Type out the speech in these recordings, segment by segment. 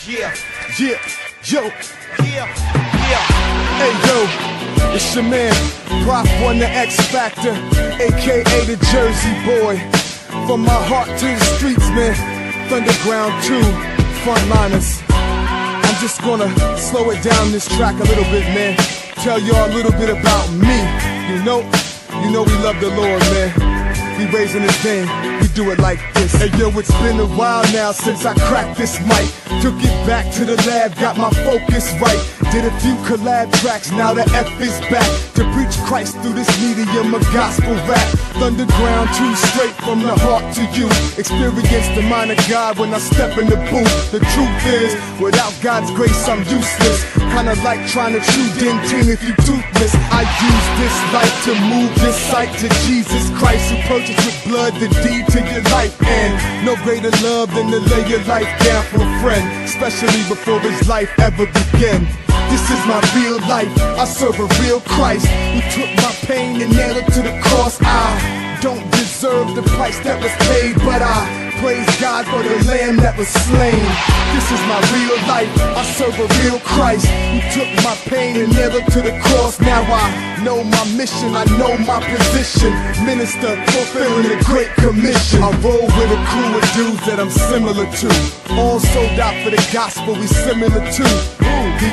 Yeah, Yeah, yo, yeah, yeah. hey yo, it's your man, Prof One the X Factor, aka the Jersey Boy. From my heart to the streets, man. Thunderground 2, Frontliners. I'm just gonna slow it down this track a little bit, man. Tell y'all a little bit about me. You know we love the Lord, man. We raising this game, we do it like this. Hey yo, it's been a while now since I cracked this mic. Took it back to the lab, got my focus right. Did a few collab tracks, now the F is back to preach Christ through this medium of gospel rap. Thunderground 2, straight from the heart to you. Experience the mind of God when I step in the booth. The truth is, without God's grace I'm useless. Kinda like trying to chew dentine if you toothless. I use this light to move this sight to Jesus Christ, who purchased with blood the deed to your life. And no greater love than to lay your life down for a friend, especially before his life ever began. This is my real life, I serve a real Christ, who took my pain and nailed it to the cross. I don't deserve the price that was paid, but I praise God for the lamb that was slain. This is my real life, I serve a real Christ, who took my pain and nailed it to the cross. Now I know my mission, I know my position. Minister, fulfilling the Great Commission. I roll with a crew of dudes that I'm similar to. All sold out for the gospel, we similar to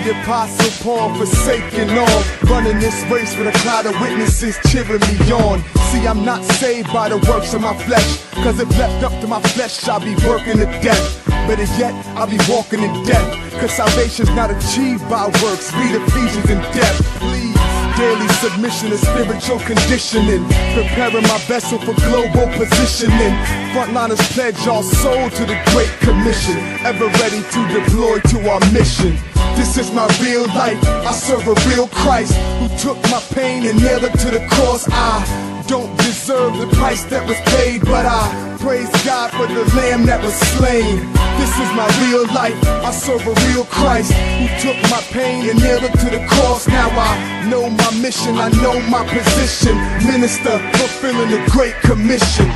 the Apostle Paul, forsaken all, running this race with a cloud of witnesses cheering me on. See, I'm not saved by the works of my flesh, cause if left up to my flesh, I'll be working to death. Better yet, I'll be walking in death, cause salvation's not achieved by works. Read Ephesians in depth, please. Daily submission and spiritual conditioning, preparing my vessel for global positioning. Frontliners pledge our soul to the Great Commission, ever ready to deploy to our mission. This is my real life, I serve a real Christ, who took my pain and nailed it to the cross. I don't deserve the price that was paid, but I praise God for the lamb that was slain. This is my real life, I serve a real Christ, who took my pain and nailed it to the cross. Now I know my mission, I know my position. Minister, fulfilling the Great Commission.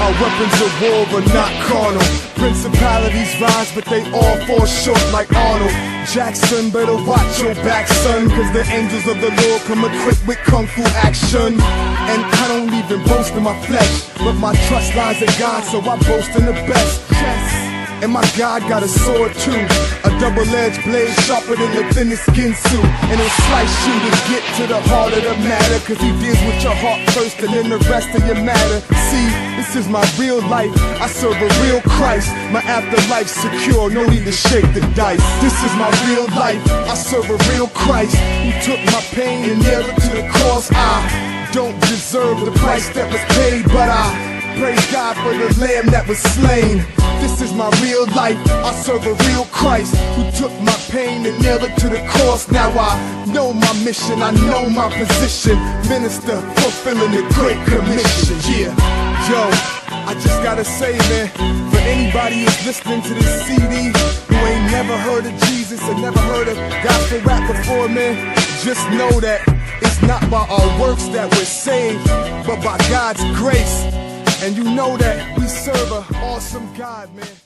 Our weapons of war are not carnal. Principalities rise, but they all fall short like Arnold Jackson. Better watch your back, son, cause the angels of the Lord come equipped with kung fu action. And I don't even boast in my flesh, but my trust lies in God, so I boast in the best. Yes. And my God got a sword too, a double-edged blade sharper than the thinnest skin suit. And he'll slice you to get to the heart of the matter, cause he deals with your heart first and then the rest of your matter. See, this is my real life, I serve a real Christ. My afterlife's secure, no need to shake the dice. This is my real life, I serve a real Christ, who took my pain and nailed it to the cross. I don't deserve the price that was paid, but I praise God for the lamb that was slain. This is my real life, I serve a real Christ, who took my pain and nailed it to the cross. Now I know my mission, I know my position. Minister, fulfilling the Great Commission. Yeah, yo, I just gotta say, man, for anybody who's listening to this CD who ain't never heard of Jesus and never heard of gospel rap before, man, just know that it's not by our works that we're saved, but by God's grace. And you know that we serve an awesome God, man.